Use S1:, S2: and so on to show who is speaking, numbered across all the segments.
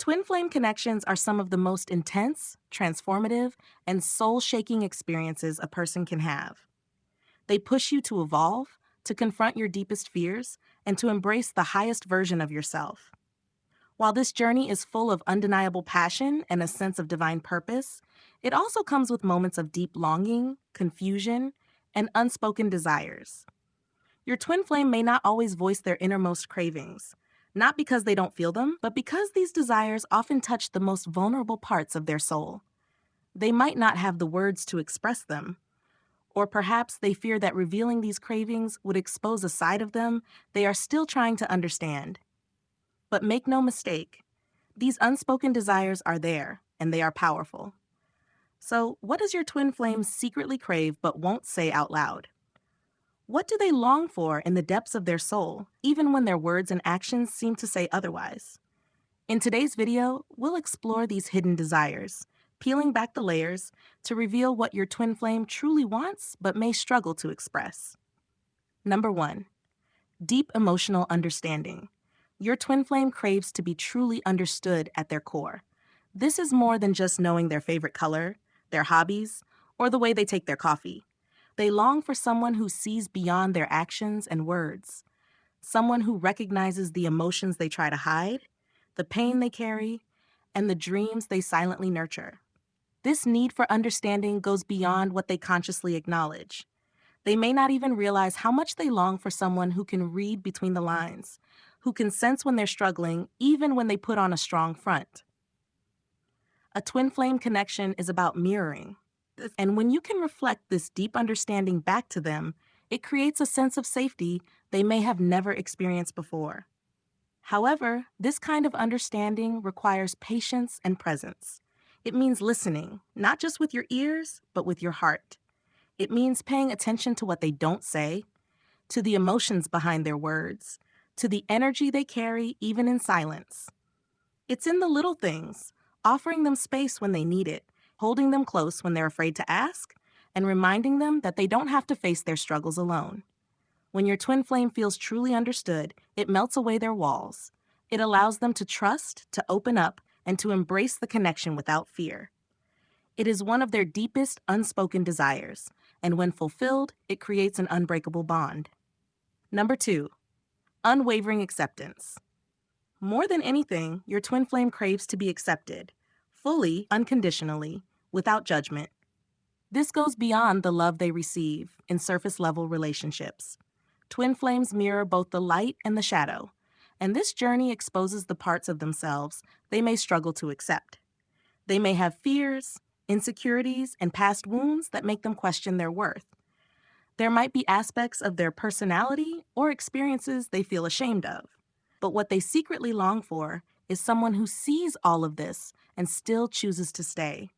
S1: Twin flame connections are some of the most intense, transformative, and soul-shaking experiences a person can have. They push you to evolve, to confront your deepest fears, and to embrace the highest version of yourself. While this journey is full of undeniable passion and a sense of divine purpose, it also comes with moments of deep longing, confusion, and unspoken desires. Your twin flame may not always voice their innermost cravings, not because they don't feel them, but because these desires often touch the most vulnerable parts of their soul. They might not have the words to express them, or perhaps they fear that revealing these cravings would expose a side of them they are still trying to understand. But make no mistake, these unspoken desires are there, and they are powerful. So, what does your twin flame secretly crave but won't say out loud? What do they long for in the depths of their soul, even when their words and actions seem to say otherwise? In today's video, we'll explore these hidden desires, peeling back the layers to reveal what your twin flame truly wants but may struggle to express. Number 1. Deep emotional understanding. Your twin flame craves to be truly understood at their core. This is more than just knowing their favorite color, their hobbies, or the way they take their coffee. They long for someone who sees beyond their actions and words, someone who recognizes the emotions they try to hide, the pain they carry, and the dreams they silently nurture. This need for understanding goes beyond what they consciously acknowledge. They may not even realize how much they long for someone who can read between the lines, who can sense when they're struggling, even when they put on a strong front. A twin flame connection is about mirroring. And when you can reflect this deep understanding back to them, it creates a sense of safety they may have never experienced before. However, this kind of understanding requires patience and presence. It means listening, not just with your ears, but with your heart. It means paying attention to what they don't say, to the emotions behind their words, to the energy they carry even in silence. It's in the little things, offering them space when they need it, holding them close when they're afraid to ask, and reminding them that they don't have to face their struggles alone. When your twin flame feels truly understood, it melts away their walls. It allows them to trust, to open up, and to embrace the connection without fear. It is one of their deepest unspoken desires, and when fulfilled, it creates an unbreakable bond. Number 2, unwavering acceptance. More than anything, your twin flame craves to be accepted, fully, unconditionally, without judgment. This goes beyond the love they receive in surface-level relationships. Twin flames mirror both the light and the shadow, and this journey exposes the parts of themselves they may struggle to accept. They may have fears, insecurities, and past wounds that make them question their worth. There might be aspects of their personality or experiences they feel ashamed of. But what they secretly long for is someone who sees all of this and still chooses to stay.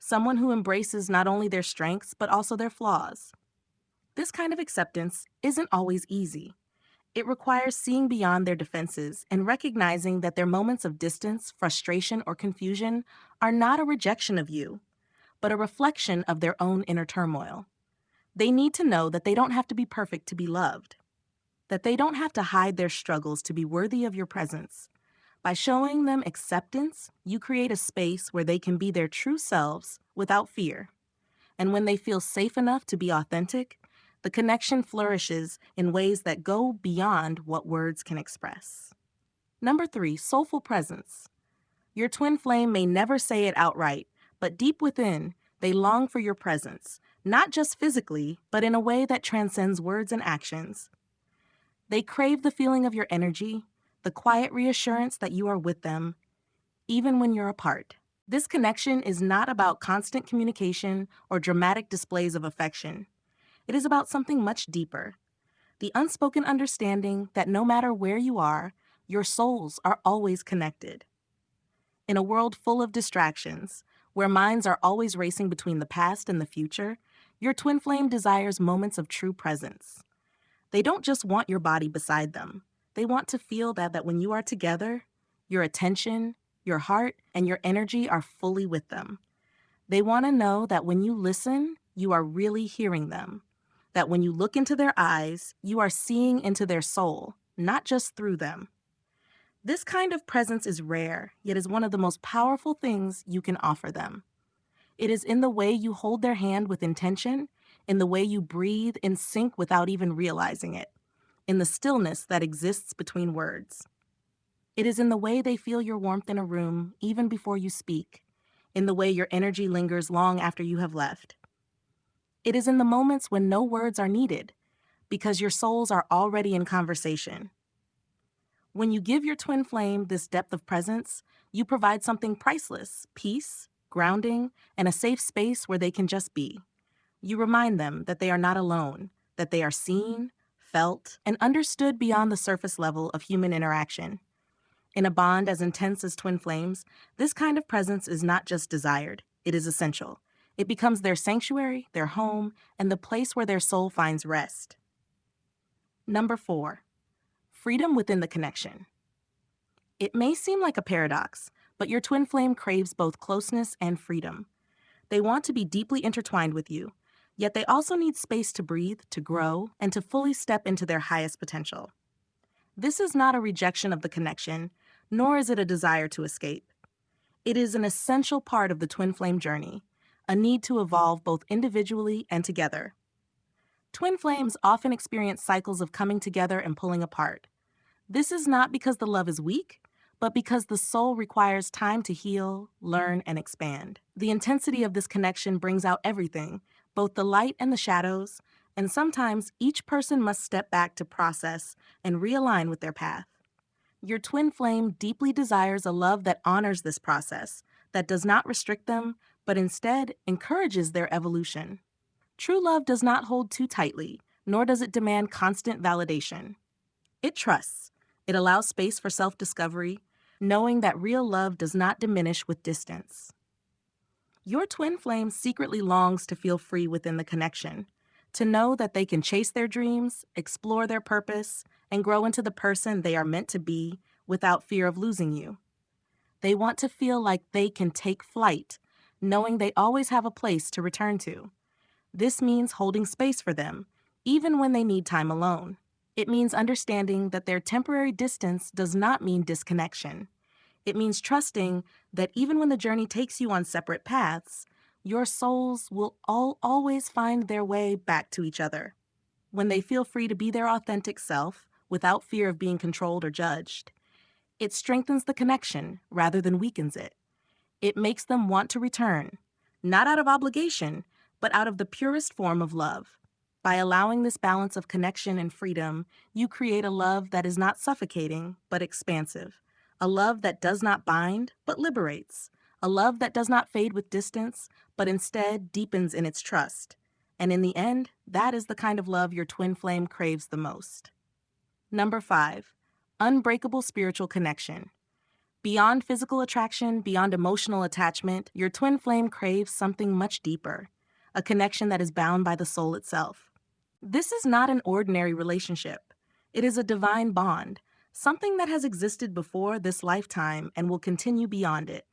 S1: Someone who embraces not only their strengths, but also their flaws. This kind of acceptance isn't always easy. It requires seeing beyond their defenses and recognizing that their moments of distance, frustration, or confusion are not a rejection of you, but a reflection of their own inner turmoil. They need to know that they don't have to be perfect to be loved, that they don't have to hide their struggles to be worthy of your presence. By showing them acceptance, you create a space where they can be their true selves without fear. And when they feel safe enough to be authentic, the connection flourishes in ways that go beyond what words can express. Number 3, soulful presence. Your twin flame may never say it outright, but deep within, they long for your presence, not just physically, but in a way that transcends words and actions. They crave the feeling of your energy, the quiet reassurance that you are with them, even when you're apart. This connection is not about constant communication or dramatic displays of affection. It is about something much deeper. The unspoken understanding that no matter where you are, your souls are always connected. In a world full of distractions, where minds are always racing between the past and the future, your twin flame desires moments of true presence. They don't just want your body beside them. They want to feel that when you are together, your attention, your heart, and your energy are fully with them. They want to know that when you listen, you are really hearing them. That when you look into their eyes, you are seeing into their soul, not just through them. This kind of presence is rare, yet is one of the most powerful things you can offer them. It is in the way you hold their hand with intention, in the way you breathe in sync without even realizing it, in the stillness that exists between words. It is in the way they feel your warmth in a room even before you speak, in the way your energy lingers long after you have left. It is in the moments when no words are needed, because your souls are already in conversation. When you give your twin flame this depth of presence, you provide something priceless: peace, grounding, and a safe space where they can just be. You remind them that they are not alone, that they are seen, felt, and understood beyond the surface level of human interaction. In a bond as intense as twin flames, this kind of presence is not just desired, it is essential. It becomes their sanctuary, their home, and the place where their soul finds rest. Number 4, freedom within the connection. It may seem like a paradox, but your twin flame craves both closeness and freedom. They want to be deeply intertwined with you, yet they also need space to breathe, to grow, and to fully step into their highest potential. This is not a rejection of the connection, nor is it a desire to escape. It is an essential part of the twin flame journey, a need to evolve both individually and together. Twin flames often experience cycles of coming together and pulling apart. This is not because the love is weak, but because the soul requires time to heal, learn, and expand. The intensity of this connection brings out everything, both the light and the shadows, and sometimes each person must step back to process and realign with their path. Your twin flame deeply desires a love that honors this process, that does not restrict them, but instead encourages their evolution. True love does not hold too tightly, nor does it demand constant validation. It trusts. It allows space for self-discovery, knowing that real love does not diminish with distance. Your twin flame secretly longs to feel free within the connection, to know that they can chase their dreams, explore their purpose, and grow into the person they are meant to be without fear of losing you. They want to feel like they can take flight, knowing they always have a place to return to. This means holding space for them, even when they need time alone. It means understanding that their temporary distance does not mean disconnection. It means trusting that even when the journey takes you on separate paths, your souls will always find their way back to each other. When they feel free to be their authentic self, without fear of being controlled or judged, it strengthens the connection rather than weakens it. It makes them want to return, not out of obligation, but out of the purest form of love. By allowing this balance of connection and freedom, you create a love that is not suffocating, but expansive. A love that does not bind, but liberates. A love that does not fade with distance, but instead deepens in its trust. And in the end, that is the kind of love your twin flame craves the most. Number 5, unbreakable spiritual connection. Beyond physical attraction, beyond emotional attachment, your twin flame craves something much deeper, a connection that is bound by the soul itself. This is not an ordinary relationship. It is a divine bond, something that has existed before this lifetime and will continue beyond it.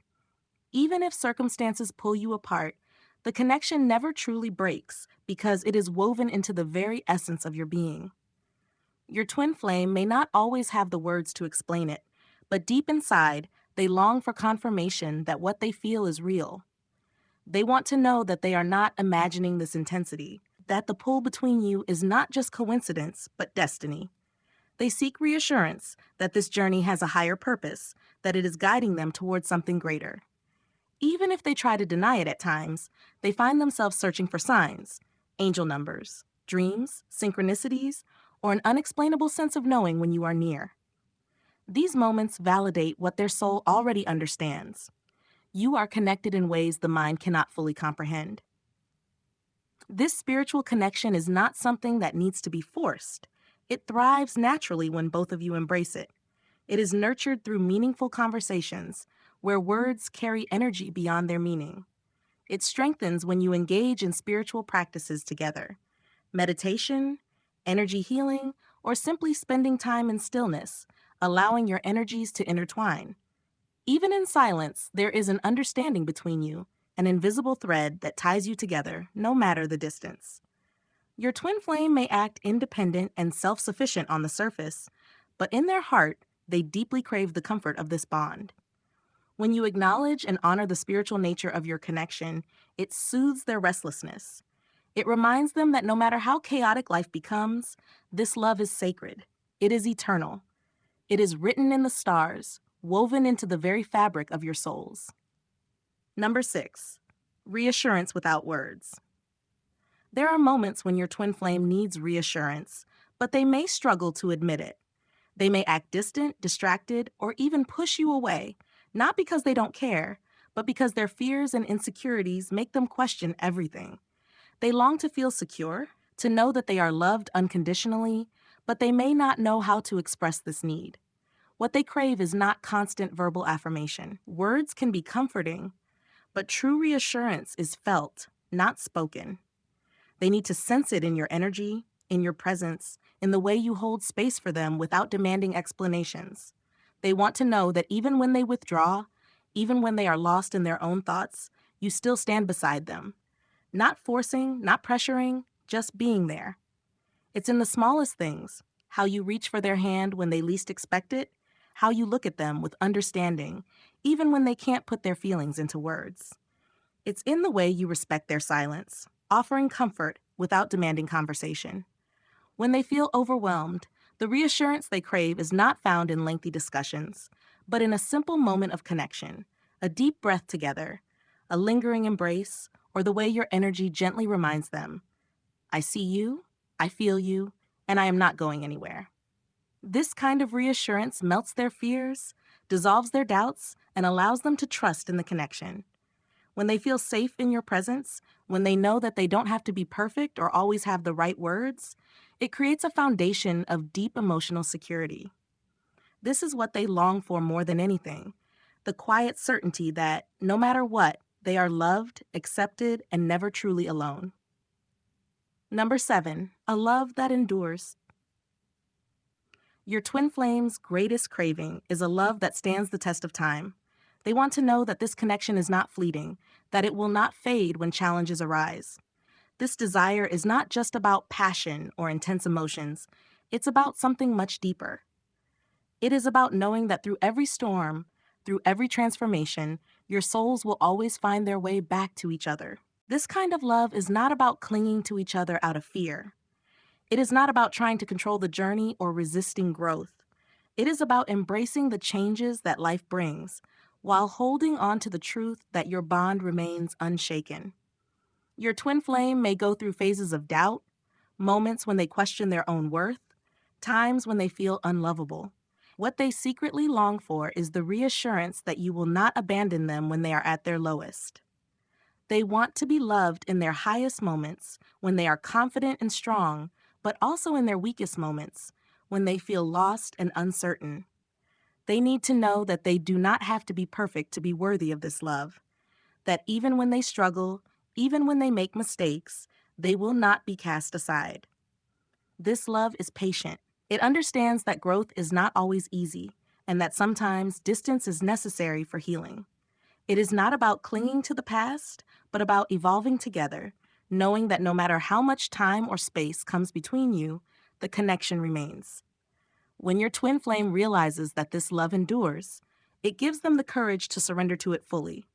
S1: Even if circumstances pull you apart, the connection never truly breaks because it is woven into the very essence of your being. Your twin flame may not always have the words to explain it, but deep inside, they long for confirmation that what they feel is real. They want to know that they are not imagining this intensity, that the pull between you is not just coincidence, but destiny. They seek reassurance that this journey has a higher purpose, that it is guiding them towards something greater. Even if they try to deny it at times, they find themselves searching for signs, angel numbers, dreams, synchronicities, or an unexplainable sense of knowing when you are near. These moments validate what their soul already understands. You are connected in ways the mind cannot fully comprehend. This spiritual connection is not something that needs to be forced. It thrives naturally when both of you embrace it. It is nurtured through meaningful conversations, where words carry energy beyond their meaning. It strengthens when you engage in spiritual practices together. Meditation, energy healing, or simply spending time in stillness, allowing your energies to intertwine. Even in silence, there is an understanding between you, an invisible thread that ties you together, no matter the distance. Your twin flame may act independent and self-sufficient on the surface, but in their heart, they deeply crave the comfort of this bond. When you acknowledge and honor the spiritual nature of your connection, it soothes their restlessness. It reminds them that no matter how chaotic life becomes, this love is sacred. It is eternal. It is written in the stars, woven into the very fabric of your souls. Number 6, reassurance without words. There are moments when your twin flame needs reassurance, but they may struggle to admit it. They may act distant, distracted, or even push you away, not because they don't care, but because their fears and insecurities make them question everything. They long to feel secure, to know that they are loved unconditionally, but they may not know how to express this need. What they crave is not constant verbal affirmation. Words can be comforting, but true reassurance is felt, not spoken. They need to sense it in your energy, in your presence, in the way you hold space for them without demanding explanations. They want to know that even when they withdraw, even when they are lost in their own thoughts, you still stand beside them. Not forcing, not pressuring, just being there. It's in the smallest things, how you reach for their hand when they least expect it, how you look at them with understanding, even when they can't put their feelings into words. It's in the way you respect their silence, offering comfort without demanding conversation. When they feel overwhelmed, the reassurance they crave is not found in lengthy discussions, but in a simple moment of connection, a deep breath together, a lingering embrace, or the way your energy gently reminds them, I see you, I feel you, and I am not going anywhere. This kind of reassurance melts their fears, dissolves their doubts, and allows them to trust in the connection. When they feel safe in your presence, when they know that they don't have to be perfect or always have the right words, it creates a foundation of deep emotional security. This is what they long for more than anything, the quiet certainty that, no matter what, they are loved, accepted, and never truly alone. Number 7, a love that endures. Your twin flame's greatest craving is a love that stands the test of time. They want to know that this connection is not fleeting, that it will not fade when challenges arise. This desire is not just about passion or intense emotions, it's about something much deeper. It is about knowing that through every storm, through every transformation, your souls will always find their way back to each other. This kind of love is not about clinging to each other out of fear. It is not about trying to control the journey or resisting growth. It is about embracing the changes that life brings, while holding on to the truth that your bond remains unshaken. Your twin flame may go through phases of doubt, moments when they question their own worth, times when they feel unlovable. What they secretly long for is the reassurance that you will not abandon them when they are at their lowest. They want to be loved in their highest moments, when they are confident and strong, but also in their weakest moments, when they feel lost and uncertain. They need to know that they do not have to be perfect to be worthy of this love, that even when they struggle, even when they make mistakes, they will not be cast aside. This love is patient. It understands that growth is not always easy, and that sometimes distance is necessary for healing. It is not about clinging to the past, but about evolving together, knowing that no matter how much time or space comes between you, the connection remains. When your twin flame realizes that this love endures, it gives them the courage to surrender to it fully.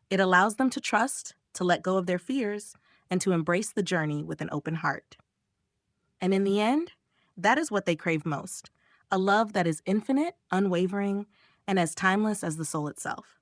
S1: It allows them to trust, to let go of their fears, and to embrace the journey with an open heart. And in the end, that is what they crave most, a love that is infinite, unwavering, and as timeless as the soul itself.